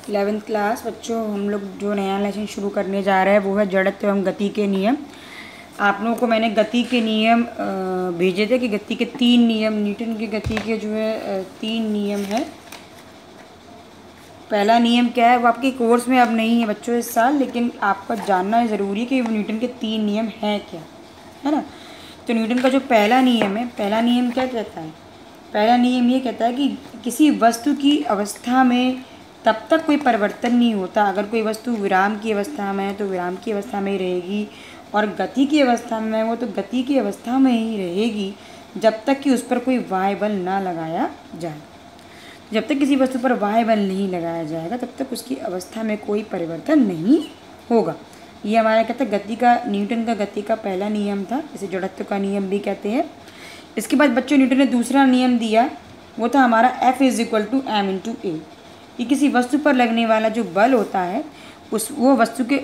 11th class बच्चों, हम लोग जो नया लेसन शुरू करने जा रहे हैं वो है जड़त्व एवं गति के नियम। आप लोगों को मैंने गति के नियम भेजे थे कि गति के 3 नियम, न्यूटन की गति के जो है 3 नियम है। पहला नियम क्या है वो आपके कोर्स में अब नहीं है बच्चों इस साल, लेकिन आपको जानना ज़रूरी है कि वो न्यूटन के 3 नियम हैं क्या, है ना। तो न्यूटन का जो पहला नियम है, पहला नियम क्या कहता है? पहला नियम ये कहता है कि किसी वस्तु की अवस्था में तब तक कोई परिवर्तन नहीं होता। अगर कोई वस्तु विराम की अवस्था में है तो विराम की अवस्था में ही रहेगी, और गति की अवस्था में वो तो गति की अवस्था में ही रहेगी जब तक कि उस पर कोई बाह्य बल ना लगाया जाए। जब तक किसी वस्तु पर बाह्य बल नहीं लगाया जाएगा तब तक उसकी अवस्था में कोई परिवर्तन नहीं होगा। ये हमारा कहता है गति का, न्यूटन का गति का पहला नियम था, इसे जड़त्व का नियम भी कहते हैं। इसके बाद बच्चों न्यूटन ने दूसरा नियम दिया, वो था हमारा F = m/a। कि किसी वस्तु पर लगने वाला जो बल होता है वो वस्तु के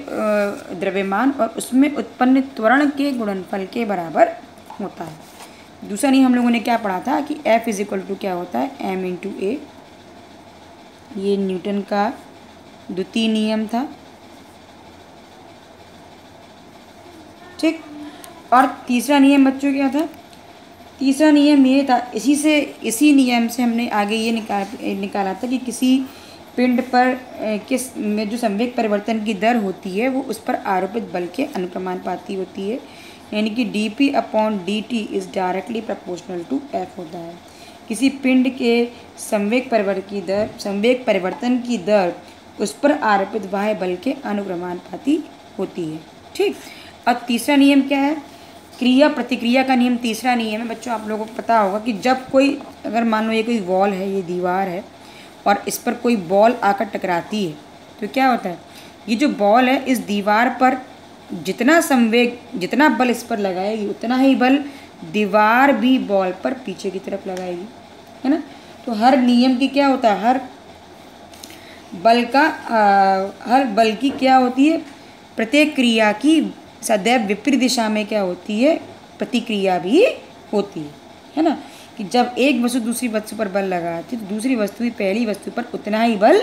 द्रव्यमान और उसमें उत्पन्न त्वरण के गुणनफल के बराबर होता है। दूसरा नियम हम लोगों ने क्या पढ़ा था कि F = क्या होता है, m/a। ये न्यूटन का द्वितीय नियम था, ठीक। और तीसरा नियम बच्चों क्या था? तीसरा नियम ये था, इसी नियम से हमने आगे ये निकाला था कि किसी पिंड पर किस में जो संवेग परिवर्तन की दर होती है वो उस पर आरोपित बल के अनुक्रमानुपाती होती है, यानी कि dP/dt is directly proportional to F होता है। किसी पिंड के संवेग परिवर्तन की दर उस पर आरोपित बाह्य बल के अनुक्रमानुपाती होती है, ठीक। और तीसरा नियम क्या है? क्रिया प्रतिक्रिया का नियम तीसरा नियम है। बच्चों आप लोगों को पता होगा कि जब कोई, अगर मान लो ये कोई वॉल है, ये दीवार है और इस पर कोई बॉल आकर टकराती है तो क्या होता है, ये जो बॉल है इस दीवार पर जितना बल इस पर लगाएगी उतना ही बल दीवार भी बॉल पर पीछे की तरफ लगाएगी, है ना। तो हर नियम की क्या होता है, हर बल की क्या होती है, प्रत्येक क्रिया की सदैव विपरीत दिशा में क्या होती है, प्रतिक्रिया भी होती है ना। कि जब एक वस्तु दूसरी वस्तु पर बल लगाती है तो दूसरी वस्तु भी पहली वस्तु पर उतना ही बल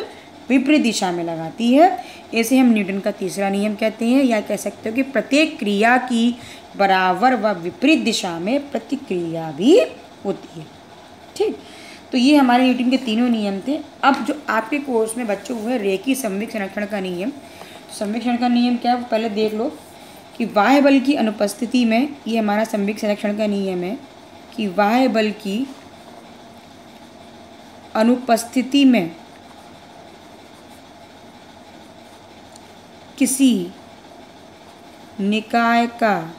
विपरीत दिशा में लगाती है। इसे हम न्यूटन का तीसरा नियम कहते हैं, या कह सकते हो कि प्रत्येक क्रिया की बराबर व विपरीत दिशा में प्रतिक्रिया भी होती है, ठीक। तो ये हमारे न्यूटन के तीनों नियम थे। अब जो आपके कोर्स में बच्चों हुए रेखीय संवेग संरक्षण का नियम। संवेग संरक्षण का नियम क्या है पहले देख लो कि बाह्य बल की अनुपस्थिति में, ये हमारा संवेग संरक्षण का नियम है कि बाह्य बल की अनुपस्थिति में किसी निकाय का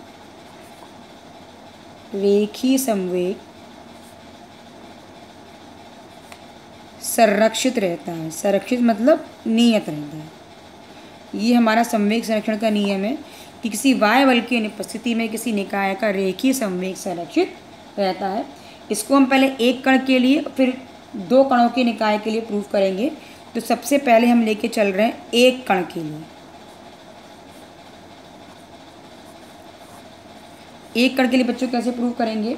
रेखीय संवेग संरक्षित रहता है। संरक्षित मतलब नियत रहता है। ये हमारा संवेग संरक्षण का नियम है कि किसी बाह्य बल की अनुपस्थिति में किसी निकाय का रेखीय संवेग संरक्षित रहता है। इसको हम पहले एक कण के लिए फिर 2 कणों के निकाय के लिए प्रूव करेंगे। तो सबसे पहले हम लेके चल रहे हैं एक कण के लिए। एक कण के लिए बच्चों कैसे प्रूव करेंगे?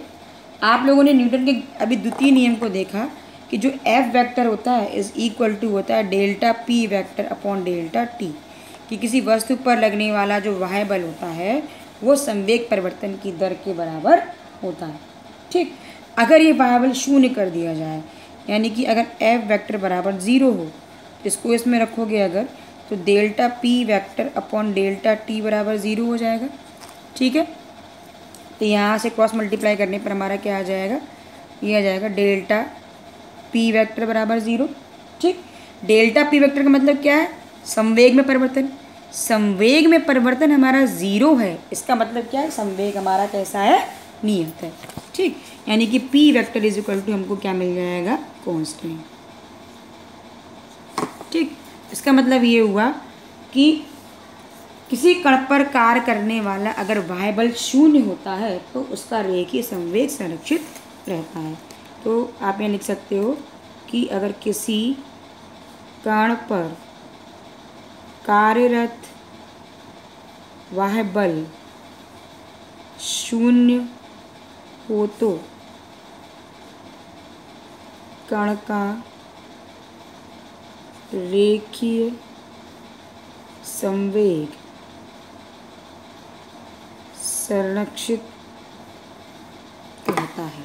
आप लोगों ने न्यूटन के अभी द्वितीय नियम को देखा कि जो F वेक्टर होता है = होता है ΔP/T, कि किसी वस्तु पर लगने वाला जो बाह्य बल होता है वो संवेग परिवर्तन की दर के बराबर होता है, ठीक। अगर ये बाह्य बल शून्य कर दिया जाए, यानी कि अगर F वेक्टर बराबर 0 हो, इसको इसमें रखोगे अगर, तो ΔP/T बराबर 0 हो जाएगा, ठीक है। तो यहाँ से क्रॉस मल्टीप्लाई करने पर हमारा क्या आ जाएगा, ये आ जाएगा ΔP वेक्टर बराबर 0, ठीक। ΔP वेक्टर का मतलब क्या है, संवेग में परिवर्तन। संवेग में परिवर्तन हमारा 0 है, इसका मतलब क्या है, संवेग हमारा कैसा है, नियत है, ठीक। यानी कि P वेक्टर = हमको क्या मिल जाएगा, कांस्टेंट, ठीक। इसका मतलब ये हुआ कि किसी कण पर कार्य करने वाला अगर बाह्य बल शून्य होता है तो उसका रेखीय संवेग संरक्षित रहता है। तो आप ये लिख सकते हो कि अगर किसी कण पर कार्यरत बाह्य बल शून्य हो तो कण का रेखीय संवेग संरक्षित रहता है।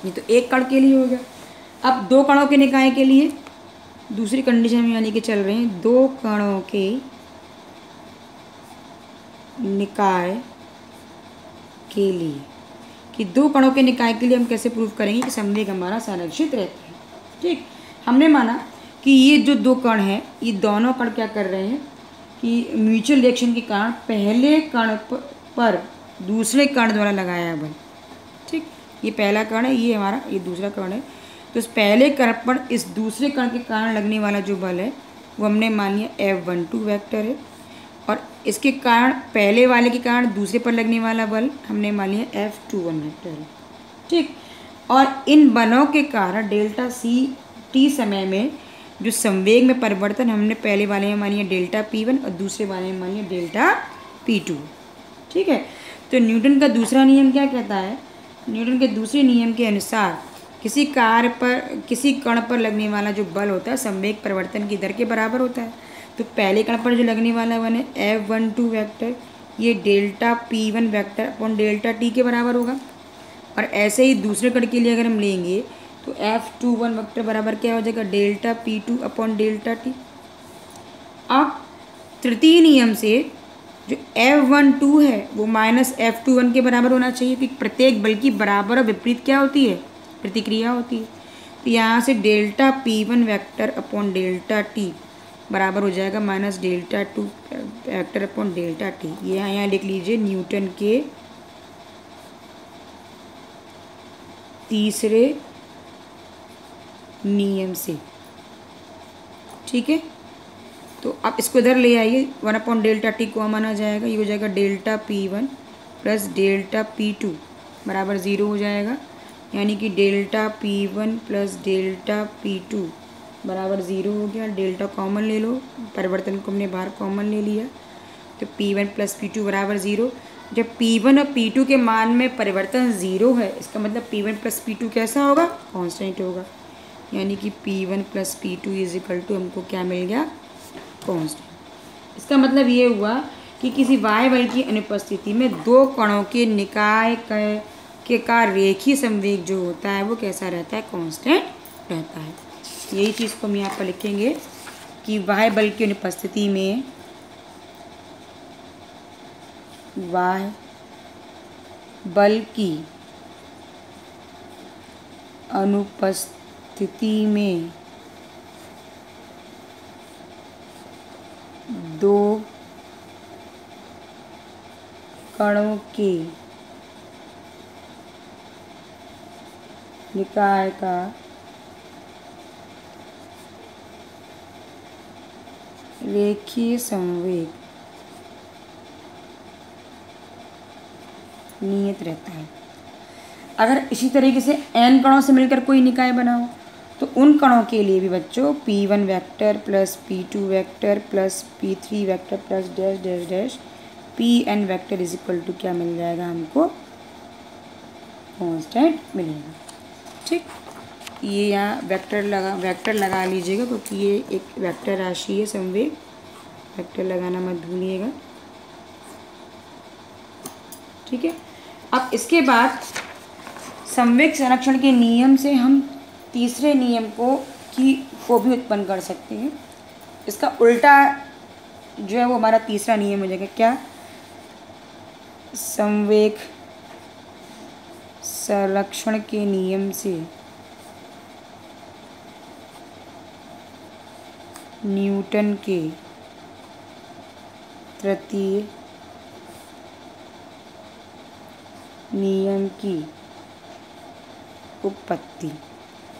ये तो एक कण के लिए हो गया। अब दो कणों के निकाय के लिए दूसरी कंडीशन में यानी कि चल रहे हैं दो कणों के निकाय के लिए, कि दो कणों के निकाय के लिए हम कैसे प्रूव करेंगे कि संवेग हमारा संरक्षित रहता है। ठीक, हमने माना कि ये जो दो कण हैं ये दोनों कण क्या कर रहे हैं कि म्यूचुअल रिएक्शन के कारण पहले कण पर दूसरे कण द्वारा लगाया बल। ठीक, ये पहला कण है, ये हमारा ये दूसरा कण है। तो इस पहले कण पर इस दूसरे कण के कारण लगने वाला जो बल है वो हमने मान लिया F12 वेक्टर है, और इसके कारण पहले वाले के कारण दूसरे पर लगने वाला बल हमने मान लिया F21 वेक्टर है। ठीक, और इन बलों के कारण डेल्टा सी टी समय में जो संवेग में परिवर्तन हमने पहले वाले में मान लिया डेल्टा P1 और दूसरे वाले में मान लिया डेल्टा P2। ठीक है, तो न्यूटन का दूसरा नियम क्या कहता है? न्यूटन के दूसरे नियम के अनुसार किसी कण पर लगने वाला जो बल होता है संवेग परिवर्तन की दर के बराबर होता है। तो पहले कण पर जो लगने वाला बल है F12 वेक्टर ये delta P1 vector upon delta T के बराबर होगा। और ऐसे ही दूसरे कण के लिए अगर हम लेंगे तो F21 वेक्टर बराबर क्या हो जाएगा delta P2 upon delta T। अब तृतीय नियम से जो F12 है वो माइनस F21 के बराबर होना चाहिए, क्योंकि प्रत्येक बल की बराबर और विपरीत क्या होती है? प्रतिक्रिया होती है। तो यहाँ से delta P1 vector upon delta T बराबर हो जाएगा minus delta 2 vector upon delta T। ये यहाँ लिख लीजिए न्यूटन के तीसरे नियम से। ठीक है, तो आप इसको इधर ले आइए, 1 अपॉन डेल्टा T कॉमन आ जाएगा, ये हो जाएगा delta P1 plus delta P2 बराबर 0 हो जाएगा, यानी कि delta P1 plus delta P2 बराबर 0 हो गया। डेल्टा कॉमन ले लो, परिवर्तन को हमने बाहर कॉमन ले लिया, तो P1 प्लस P2 बराबर 0। जब P1 और P2 के मान में परिवर्तन 0 है, इसका मतलब P1 प्लस P2 कैसा होगा? कांस्टेंट होगा, यानी कि P1 plus P2 is equal to हमको क्या मिल गया? कांस्टेंट। इसका मतलब ये हुआ कि किसी y बल की अनुपस्थिति में दो कणों के निकाय का रेखीय संवेग जो होता है वो कैसा रहता है? कांस्टेंट रहता है। यही चीज़ को हम यहाँ पर लिखेंगे कि y बल की अनुपस्थिति में y बल की अनुपस्थिति में दो कणों के निकाय का रेखीय संवेग नियत रहता है। अगर इसी तरीके से n कणों से मिलकर कोई निकाय बनाओ तो उन कणों के लिए भी बच्चों P1 vector plus P2 vector plus P3 vector plus dash dash dash Pn vector is equal to क्या मिल जाएगा हमको? कांस्टेंट मिलेगा। ठीक, ये यहाँ वेक्टर लगा लीजिएगा, क्योंकि ये एक वेक्टर राशि है संवेग, वेक्टर लगाना मत भूलिएगा। ठीक है, अब इसके बाद संवेग संरक्षण के नियम से हम तीसरे नियम को भी उत्पन्न कर सकते हैं। इसका उल्टा जो है वो हमारा तीसरा नियम हो जाएगा क्या? संवेग संरक्षण के नियम से न्यूटन के तृतीय नियम की उत्पत्ति।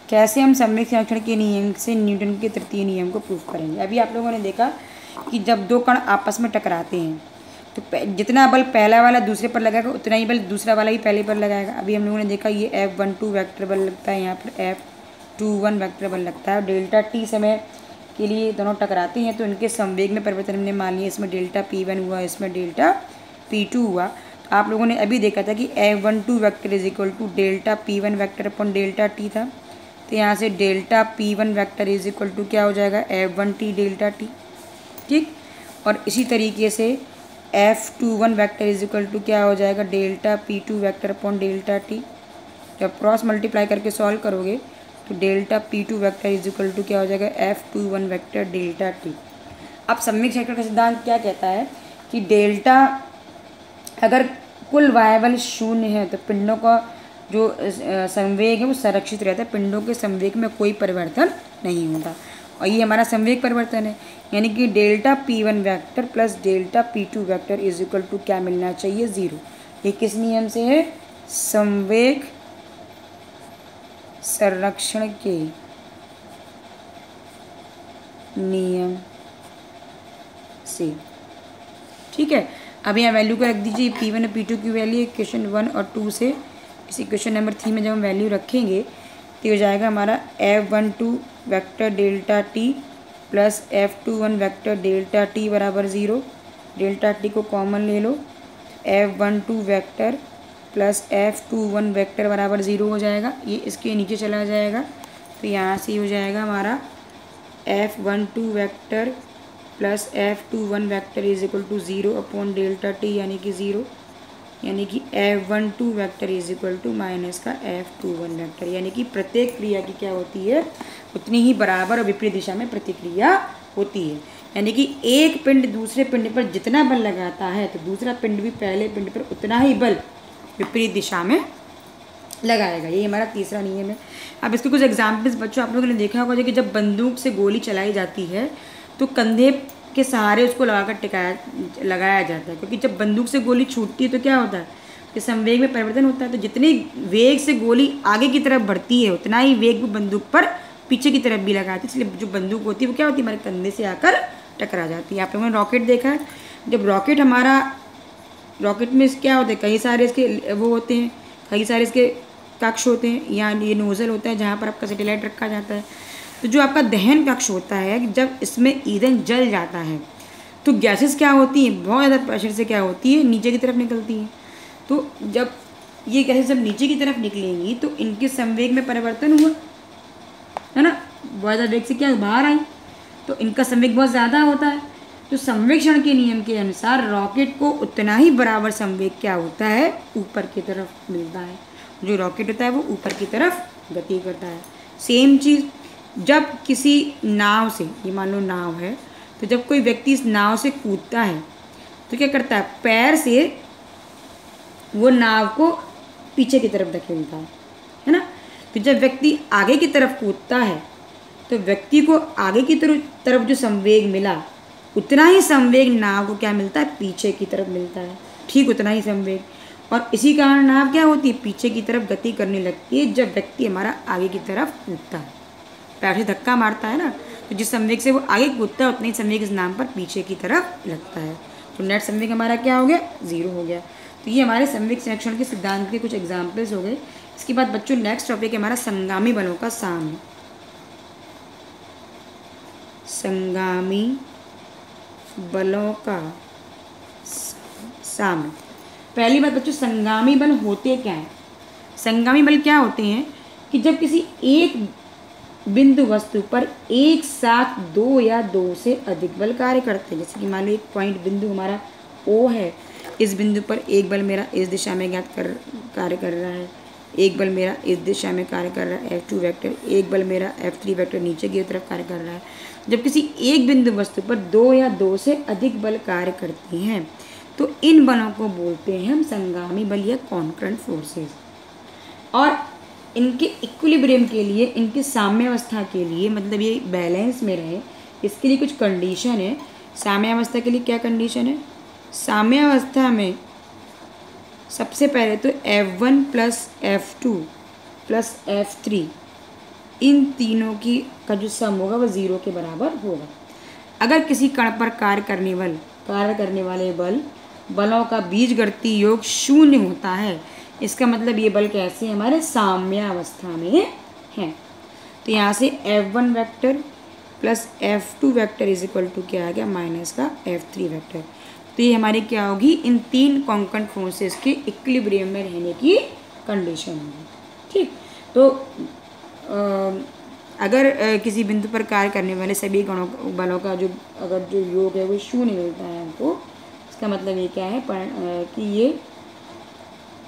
कैसे हम संवेग संरक्षण के नियम से न्यूटन के तृतीय नियम को प्रूव करेंगे? अभी आप लोगों ने देखा कि जब दो कण आपस में टकराते हैं तो जितना बल पहला वाला दूसरे पर लगाएगा उतना ही बल दूसरा वाला ही पहले पर लगाएगा। अभी हम लोगों ने देखा ये F12 वेक्टर बल लगता है, यहाँ पर F21 वेक्टर बल लगता है। डेल्टा T समय के लिए दोनों टकराते हैं तो इनके संवेग में परिवर्तन हमने मान लिया, इसमें डेल्टा P1 हुआ, इसमें डेल्टा P2 हुआ। तो आप लोगों ने अभी देखा था कि F12 vector is equal to delta P1 vector upon delta T था। तो यहाँ से delta P1 vector is equal to क्या हो जाएगा, F1T डेल्टा T, ठीक। और इसी तरीके से F21 vector is equal to क्या हो जाएगा, delta P2 vector upon delta T। जब क्रॉस मल्टीप्लाई करके सॉल्व करोगे तो delta P2 vector is equal to क्या हो जाएगा, F21 वेक्टर डेल्टा T। अब सममित क्षेत्र का सिद्धांत क्या कहता है कि डेल्टा अगर कुल वायबल शून्य है तो पिंडों का जो संवेग है वो संरक्षित रहता है, पिंडों के संवेग में कोई परिवर्तन नहीं होता। और ये हमारा संवेग परिवर्तन है, यानी कि delta P1 vector plus delta P2 vector is equal to क्या मिलना चाहिए, 0। ये किस नियम से है, संवेग संरक्षण के नियम से, ठीक है। अब यहाँ वैल्यू को रख दीजिए, P1 और P2 की वैल्यू इक्वेशन 1 और 2 से इस इक्वेशन नंबर 3 में जब हम वैल्यू रखेंगे तो हो जाएगा हमारा F12 vector delta T plus F21 vector delta T बराबर 0। डेल्टा T को कॉमन ले लो, F12 vector plus F21 vector बराबर 0 हो जाएगा, ये इसके नीचे चला जाएगा। तो यहाँ से हो जाएगा हमारा F12 vector plus F21 vector is equal to 0 upon delta T यानी कि 0, यानी कि F12 vector is equal to minus का F21 वेक्टर, यानी कि प्रत्येक क्रिया की क्या होती है, उतनी ही बराबर और विपरीत दिशा में प्रतिक्रिया होती है। यानी कि एक पिंड दूसरे पिंड पर जितना बल लगाता है तो दूसरा पिंड भी पहले पिंड पर उतना ही बल विपरीत दिशा में लगाएगा। ये हमारा तीसरा नियम है। अब इसके कुछ एग्जाम्पल्स बच्चों आप लोगों ने देखा होगा कि जब बंदूक से गोली चलाई जाती है तो कंधे के सहारे उसको लगाकर लगाया जाता है, क्योंकि जब बंदूक से गोली छूटती है तो क्या होता है कि संवेग में परिवर्तन होता है। तो जितने वेग से गोली आगे की तरफ बढ़ती है उतना ही वेग वो बंदूक पर पीछे की तरफ भी लगाती है, इसलिए जो बंदूक होती है वो क्या होती है, हमारे कंधे से आकर टकरा जाती है। आप लोगों ने रॉकेट देखा है, जब रॉकेट में क्या होता है, कई सारे इसके वो होते हैं, कई सारे इसके कक्ष होते हैं, या ये नोज़ल होता है जहाँ पर आपका सैटेलाइट रखा जाता है। तो जो आपका दहन कक्ष होता है, जब इसमें ईंधन जल जाता है तो गैसेस क्या होती हैं, बहुत ज़्यादा प्रेशर से क्या होती है, नीचे की तरफ निकलती हैं। तो जब ये गैसेस जब नीचे की तरफ निकलेंगी तो इनके संवेग में परिवर्तन हुआ है ना, बहुत ज़्यादा वेग से क्या बाहर आई, तो इनका संवेग बहुत ज़्यादा होता है। तो संवेक्षण के नियम के अनुसार रॉकेट को उतना ही बराबर संवेग क्या होता है, ऊपर की तरफ मिलता है। जो रॉकेट होता है वो ऊपर की तरफ गति करता है। सेम चीज़ जब किसी नाव से, ये मान लो नाव है, तो जब कोई व्यक्ति इस नाव से कूदता है तो क्या करता है, पैर से वो नाव को पीछे की तरफ धकेलता है ना। तो जब व्यक्ति आगे की तरफ कूदता है तो व्यक्ति को आगे की तरफ जो संवेग मिला उतना ही संवेग नाव को क्या मिलता है, पीछे की तरफ मिलता है, ठीक उतना ही संवेग। और इसी कारण नाव क्या होती है, पीछे की तरफ गति करने लगती है जब व्यक्ति हमारा आगे की तरफ कूदता है, पैर से धक्का मारता है ना, तो जिस संवेग से वो आगे कूदता है उतने ही संवेग इस नाव पर पीछे की तरफ लगता है। तो नेट संवेग हमारा क्या हो गया, 0 हो गया। तो ये हमारे संवेग संरक्षण के सिद्धांत के कुछ एग्जाम्पल्स हो गए। इसके बाद बच्चों नेक्स्ट टॉपिक है हमारा संगामी बलों का साम्य। संगामी बलों का साम्य। पहली बात बच्चों, संगामी बल होते क्या हैं। संगामी बल क्या होते हैं कि जब किसी एक बिंदु वस्तु पर एक साथ 2 या 2 से अधिक बल कार्य करते हैं। जैसे कि मान लो एक पॉइंट बिंदु हमारा O है, इस बिंदु पर एक बल मेरा इस दिशा में कार्य कर रहा है, एक बल मेरा इस दिशा में कार्य कर रहा है F2 वेक्टर, एक बल मेरा F3 वेक्टर नीचे की तरफ कार्य कर रहा है। जब किसी एक बिंदु वस्तु पर 2 या 2 से अधिक बल कार्य करते हैं तो इन बलों को बोलते हैं हम संगामी बल या कॉन्करेंट फोर्सेस। और इनके इक्विलिब्रियम के लिए, इनके साम्यावस्था के लिए, मतलब ये बैलेंस में रहे, इसके लिए कुछ कंडीशन है। साम्यावस्था के लिए क्या कंडीशन है, साम्यावस्था में सबसे पहले तो F1 plus F2 plus F3 इन तीनों की का जो सम होगा वह 0 के बराबर होगा। अगर किसी कण पर कार्य करने वाले बलों का बीजगणितीय योग 0 होता है, इसका मतलब ये बल कैसे हमारे साम्यावस्था में हैं। तो यहाँ से F1 vector plus F2 vector is equal to क्या आ गया, माइनस का F3 वेक्टर। तो ये हमारी क्या होगी, इन 3 कॉन्करेंट फोर्सेस के इक्विलिब्रियम में रहने की कंडीशन होगी। ठीक, तो अगर किसी बिंदु पर कार्य करने वाले सभी गणों बलों का जो अगर जो योग है वो शून्य मिलता है हमको, इसका मतलब ये क्या है कि ये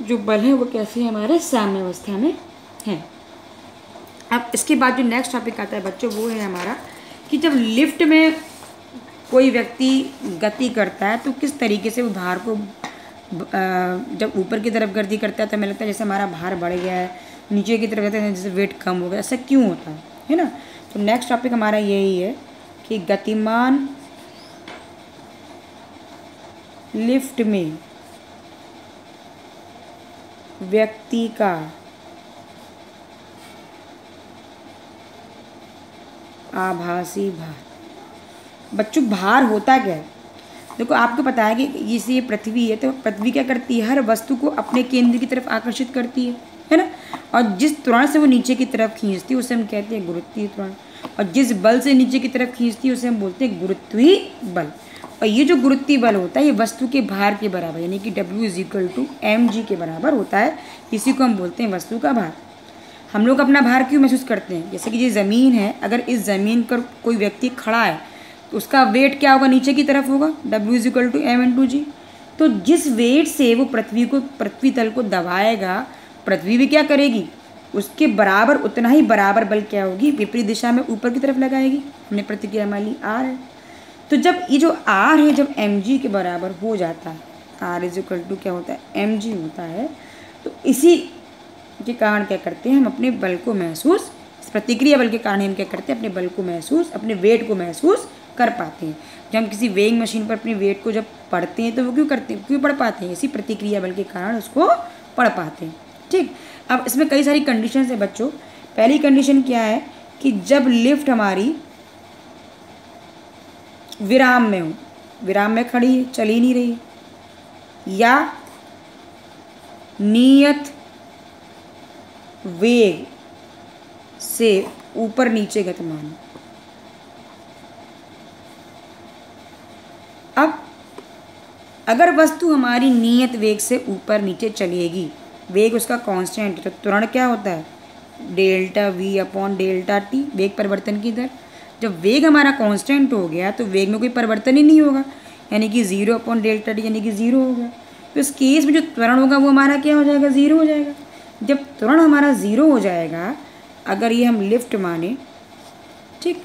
जो बल है वो कैसे हमारे साम्य अवस्था में है। अब इसके बाद जो नेक्स्ट टॉपिक आता है बच्चों वो है हमारा कि जब लिफ्ट में कोई व्यक्ति गति करता है तो किस तरीके से वो भार को जब ऊपर की तरफ गति करता है तो हमें लगता है जैसे हमारा भार बढ़ गया है, नीचे की तरफ जाता है जैसे वेट कम हो गया, ऐसा क्यों होता है ना। तो नेक्स्ट टॉपिक हमारा यही है कि गतिमान लिफ्ट में व्यक्ति का आभासी भार। बच्चों भार होता क्या है, देखो आपको पता है कि जैसे ये पृथ्वी है तो पृथ्वी क्या करती है, हर वस्तु को अपने केंद्र की तरफ आकर्षित करती है ना। और जिस त्वरण से वो नीचे की तरफ खींचती है उसे हम कहते हैं गुरुत्वीय त्वरण, और जिस बल से नीचे की तरफ खींचती है उसे हम बोलते हैं गुरुत्वीय बल। और ये जो गुरुत्वीय बल होता है ये वस्तु के भार के बराबर यानी कि W = mg के बराबर होता है। इसी को हम बोलते हैं वस्तु का भार। हम लोग अपना भार क्यों महसूस करते हैं, जैसे कि ये ज़मीन है, अगर इस ज़मीन पर कोई व्यक्ति खड़ा है तो उसका वेट क्या होगा, नीचे की तरफ होगा, W = m×g। तो जिस वेट से वो पृथ्वी तल को दबाएगा, पृथ्वी भी क्या करेगी, उसके बराबर उतना ही बराबर बल क्या होगी, विपरीत दिशा में ऊपर की तरफ लगाएगी। हमने प्रतिक्रिया मान ली R है। तो जब ये जो R है जब mg के बराबर हो जाता है, R = क्या होता है, mg होता है, तो इसी के कारण क्या करते हैं हम अपने बल को महसूस, प्रतिक्रिया बल के कारण हम क्या करते हैं अपने बल को महसूस, अपने वेट को महसूस कर पाते हैं। जब हम किसी वेइंग मशीन पर अपने वेट को जब पढ़ते हैं तो वो क्यों पढ़ पाते हैं, इसी प्रतिक्रिया बल के कारण उसको पढ़ पाते हैं। ठीक, अब इसमें कई सारी कंडीशंस है बच्चों। पहली कंडीशन क्या है कि जब लिफ्ट हमारी विराम में हो, विराम में खड़ी है, चल ही नहीं रही है, या नियत वेग से ऊपर नीचे गतिमान है। अब अगर वस्तु हमारी नियत वेग से ऊपर नीचे चलेगी, वेग उसका कांस्टेंट, तो त्वरण क्या होता है, ΔV/ΔT, वेग परिवर्तन की दर। जब वेग हमारा कांस्टेंट हो गया तो वेग में कोई परिवर्तन ही नहीं होगा, यानी कि 0/ΔT यानी कि 0 हो गया। तो इस केस में जो त्वरण होगा वो हमारा क्या हो जाएगा, 0 हो जाएगा। जब त्वरण हमारा 0 हो जाएगा, अगर ये हम लिफ्ट माने, ठीक,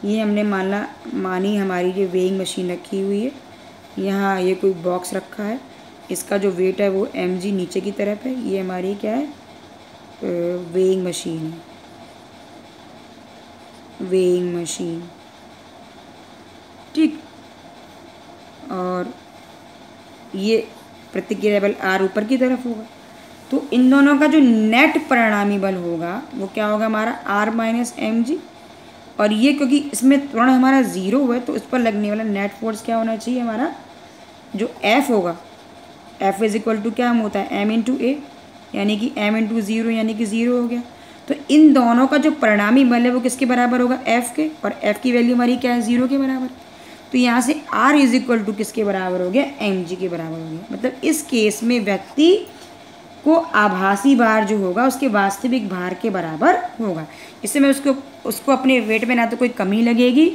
ये हमने मानी हमारी जो वेइंग मशीन रखी हुई है, यहाँ ये कोई बॉक्स रखा है, इसका जो वेट है वो mg नीचे की तरफ है, ये हमारी क्या है, वेइंग मशीन है, वेइंग मशीन, ठीक। और ये प्रतिक्रिया बल R ऊपर की तरफ होगा। तो इन दोनों का जो नेट परिणामी बल होगा वो क्या होगा हमारा R - mg। और ये क्योंकि इसमें त्वरण हमारा 0 है तो उस पर लगने वाला नेट फोर्स क्या होना चाहिए, हमारा जो F होगा, F = क्या होता है, m×a, यानी कि m×0 यानी कि 0 हो गया। तो इन दोनों का जो परिणामी बल है वो किसके बराबर होगा, F के, और F की वैल्यू हमारी क्या है, 0 के बराबर। तो यहाँ से R = किसके बराबर हो गया, mg के बराबर हो गया। मतलब इस केस में व्यक्ति को आभासी भार जो होगा उसके वास्तविक भार के बराबर होगा। इससे मैं उसको अपने वेट में ना तो कोई कमी लगेगी,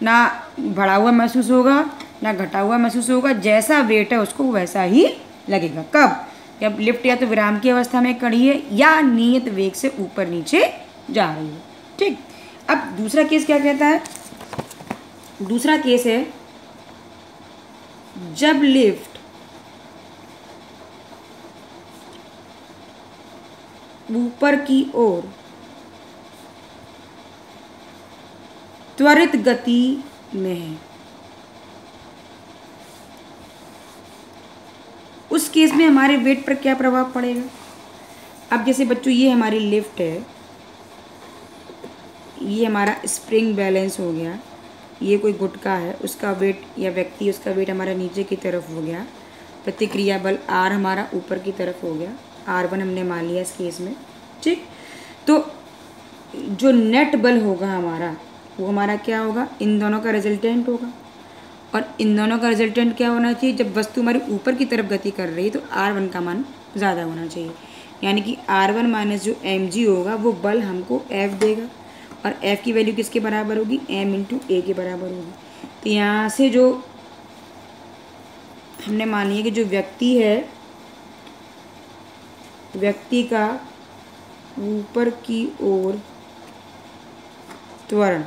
ना बढ़ा हुआ महसूस होगा, ना घटा हुआ महसूस होगा, जैसा वेट है उसको वैसा ही लगेगा। कब, जब लिफ्ट या तो विराम की अवस्था में खड़ी है या नियत वेग से ऊपर नीचे जा रही है। ठीक, अब दूसरा केस क्या कहता है, दूसरा केस है जब लिफ्ट ऊपर की ओर त्वरित गति में है। उस केस में हमारे वेट पर क्या प्रभाव पड़ेगा। अब जैसे बच्चों ये हमारी लिफ्ट है, ये हमारा स्प्रिंग बैलेंस हो गया, ये कोई गुटका है, उसका वेट या व्यक्ति उसका वेट हमारा नीचे की तरफ हो गया, प्रतिक्रिया बल R हमारा ऊपर की तरफ हो गया, R1 हमने मान लिया इस केस में। ठीक, तो जो नेट बल होगा हमारा वो हमारा क्या होगा, इन दोनों का रिजल्टेंट होगा। और इन दोनों का रिजल्टेंट क्या होना चाहिए, जब वस्तु हमारी ऊपर की तरफ गति कर रही है तो R1 का मान ज़्यादा होना चाहिए, यानी कि R1 माइनस जो mg होगा वो बल हमको F देगा, और F की वैल्यू किसके बराबर होगी, m इंटू ए के बराबर होगी। तो यहाँ से जो हमने मान लिया कि जो व्यक्ति है, व्यक्ति का ऊपर की ओर त्वरण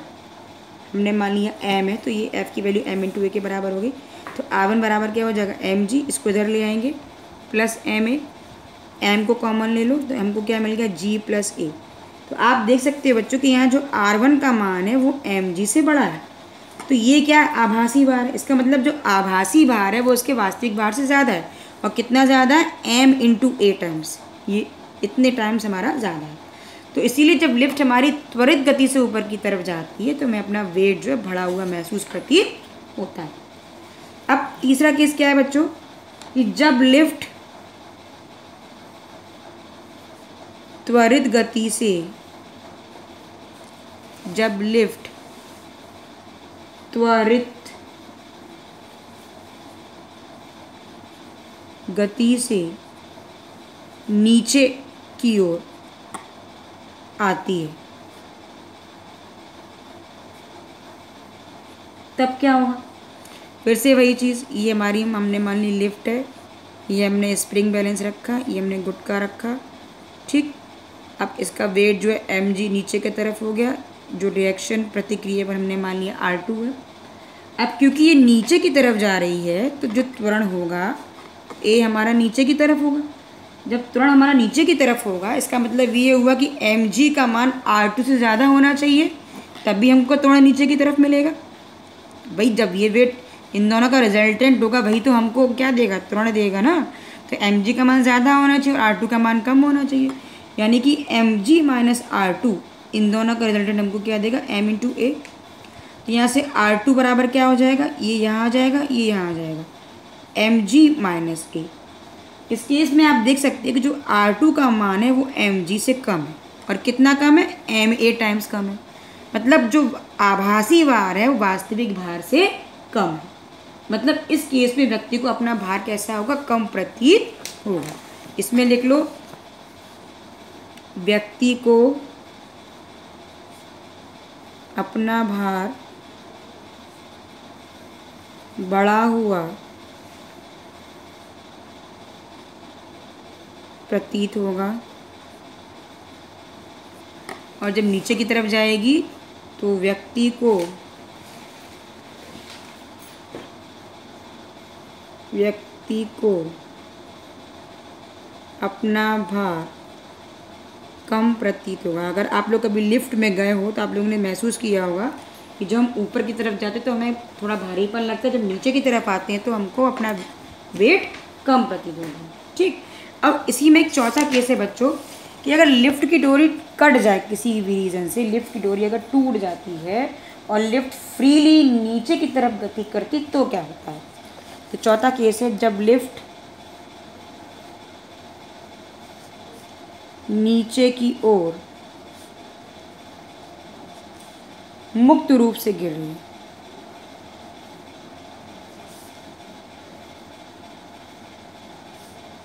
हमने मान लिया m है, तो ये F की वैल्यू m इंटू ए के बराबर होगी। तो R1 बराबर क्या हो जाएगा, mg, इसको इधर ले आएंगे, प्लस ma, m को कॉमन ले लो तो हमको क्या मिल गया, g प्लस ए। तो आप देख सकते हो बच्चों कि यहाँ जो R1 का मान है वो mg से बड़ा है। तो ये क्या है, आभासी भार है। इसका मतलब जो आभासी भार है वो इसके वास्तविक भार से ज़्यादा है। और कितना ज़्यादा है, m इंटू ए टाइम्स, ये इतने टाइम्स हमारा ज़्यादा है। तो इसीलिए जब लिफ्ट हमारी त्वरित गति से ऊपर की तरफ जाती है तो हमें अपना वेट जो है बढ़ा हुआ महसूस प्रतीत होता है। अब तीसरा केस क्या है बच्चों, कि जब लिफ्ट त्वरित गति से, जब लिफ्ट त्वरित गति से नीचे की ओर आती है तब क्या होगा, फिर से वही चीज़, ये हमारी हमने मान ली लिफ्ट है, ये हमने स्प्रिंग बैलेंस रखा, ये हमने गुटका रखा, ठीक। अब इसका वेट जो है mg नीचे की तरफ हो गया, जो रिएक्शन प्रतिक्रिया पर हमने मान लिया R2 है। अब क्योंकि ये नीचे की तरफ जा रही है तो जो त्वरण होगा ए हमारा नीचे की तरफ होगा। जब त्वरण हमारा नीचे की तरफ होगा इसका मतलब ये हुआ कि mg का मान R2 से ज़्यादा होना चाहिए, तभी हमको त्वरण नीचे की तरफ मिलेगा। भाई जब ये वेट इन दोनों का रिजल्टेंट होगा वही तो हमको क्या देगा, त्वरण देगा ना। तो mg का मान ज़्यादा होना चाहिए और R2 का मान कम होना चाहिए, यानी कि mg माइनस R2 इन दोनों का रिजल्टेंट हमको क्या देगा, m इंटू ए। तो यहाँ से R2 बराबर क्या हो जाएगा, ये यहाँ आ जाएगा, ये यहाँ आ जाएगा, mg माइनस ए। इस केस में आप देख सकते हैं कि जो R2 का मान है वो mg से कम है, और कितना कम है, ma टाइम्स कम है। मतलब जो आभासी भार है वो वास्तविक भार से कम है। मतलब इस केस में व्यक्ति को अपना भार कैसा होगा, कम प्रतीत होगा। इसमें लिख लो, व्यक्ति को अपना भार बढ़ा हुआ प्रतीत होगा, और जब नीचे की तरफ जाएगी तो व्यक्ति को अपना भार कम प्रतीत होगा। अगर आप लोग कभी लिफ्ट में गए हो तो आप लोगों ने महसूस किया होगा कि जब हम ऊपर की तरफ जाते तो हमें थोड़ा भारीपन लगता है, जब नीचे की तरफ आते हैं तो हमको अपना वेट कम प्रतीत होगा, ठीक। अब इसी में एक चौथा केस है बच्चों कि अगर लिफ्ट की डोरी कट जाए, किसी भी रीज़न से लिफ्ट की डोरी अगर टूट जाती है और लिफ्ट फ्रीली नीचे की तरफ गति करती तो क्या होता है। तो चौथा केस है जब लिफ्ट नीचे की ओर मुक्त रूप से गिर रही है,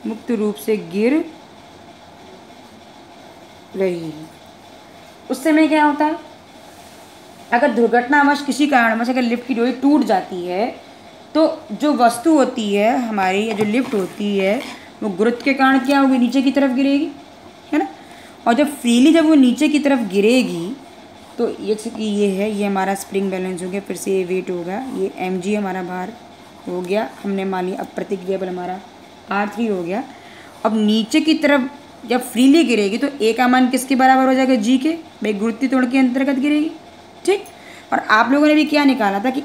मुक्त रूप से गिर रही है। उस समय क्या होता है, अगर दुर्घटनावश किसी कारणवश अगर लिफ्ट की डोरी टूट जाती है तो जो वस्तु होती है हमारी, या जो लिफ्ट होती है वो गुरुत्व के कारण क्या होगी, नीचे की तरफ गिरेगी, है ना। और जब फ्रीली जब वो नीचे की तरफ गिरेगी तो ये है, ये हमारा स्प्रिंग बैलेंस हो गया, फिर से ये वेट होगा, ये mg हमारा भार हो गया, हमने मान लिया। अब प्रतिक्रिया बल हमारा R3 हो गया। अब नीचे की तरफ जब फ्रीली गिरेगी तो a का मान किसके बराबर हो जाएगा, g के, भाई गुरुत्वीय त्वरण के अंतर्गत गिरेगी, ठीक। और आप लोगों ने भी क्या निकाला था कि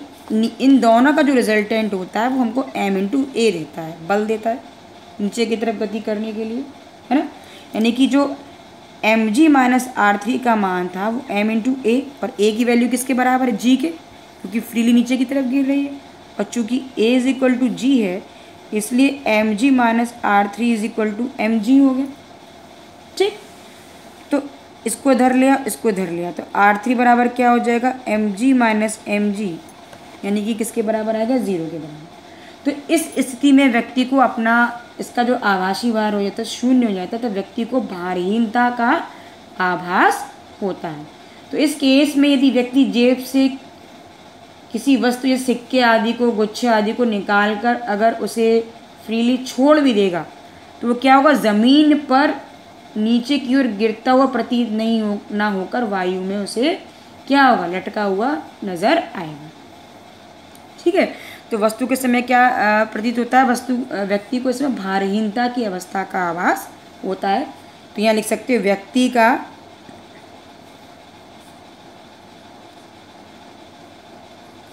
इन दोनों का जो रिजल्टेंट होता है वो हमको m इंटू ए देता है, बल देता है नीचे की तरफ गति करने के लिए, है ना। यानी कि जो mg माइनस R3 का मान था वो m इंटू ए, और a की वैल्यू किसके बराबर है, g के, क्योंकि फ्रीली नीचे की तरफ गिर रही है। और चूँकि a is equal to g है इसलिए mg minus R3 is equal to mg हो गया, ठीक। तो इसको इधर लिया, इसको इधर लिया, तो R3 बराबर क्या हो जाएगा, mg माइनस mg, यानी कि किसके बराबर आएगा, 0 के बराबर। तो इस स्थिति में व्यक्ति को अपना इसका जो आभासी भार हो जाता है शून्य हो जाता है तो व्यक्ति को भारहीनता का आभास होता है। तो इस केस में यदि व्यक्ति जेब से किसी वस्तु या सिक्के आदि को, गुच्छे आदि को निकाल कर अगर उसे फ्रीली छोड़ भी देगा तो वो क्या होगा, ज़मीन पर नीचे की ओर गिरता हुआ प्रतीत ना होकर वायु में उसे क्या होगा, लटका हुआ नजर आएगा। ठीक है, तो वस्तु के समय क्या प्रतीत होता है, व्यक्ति को इसमें भारहीनता की अवस्था का आभास होता है। तो यहाँ लिख सकते हो व्यक्ति का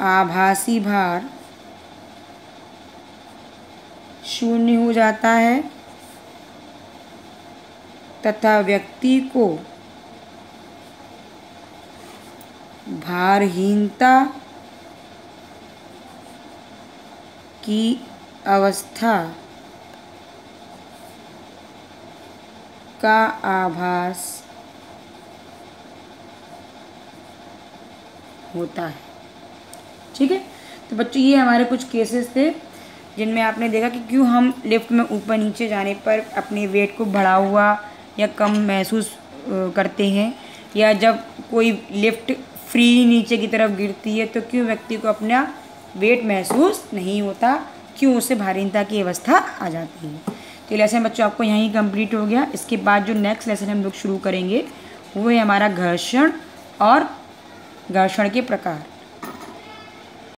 आभासी भार शून्य हो जाता है तथा व्यक्ति को भारहीनता की अवस्था का आभास होता है। ठीक है, तो बच्चों ये हमारे कुछ केसेस थे जिनमें आपने देखा कि क्यों हम लिफ्ट में ऊपर नीचे जाने पर अपने वेट को बढ़ा हुआ या कम महसूस करते हैं, या जब कोई लिफ्ट फ्री नीचे की तरफ गिरती है तो क्यों व्यक्ति को अपना वेट महसूस नहीं होता, क्यों उसे भारहीनता की अवस्था आ जाती है। तो ये लेसन बच्चों आपको यहीं कंप्लीट हो गया। इसके बाद जो नेक्स्ट लेसन हम लोग शुरू करेंगे वो है हमारा घर्षण और घर्षण के प्रकार।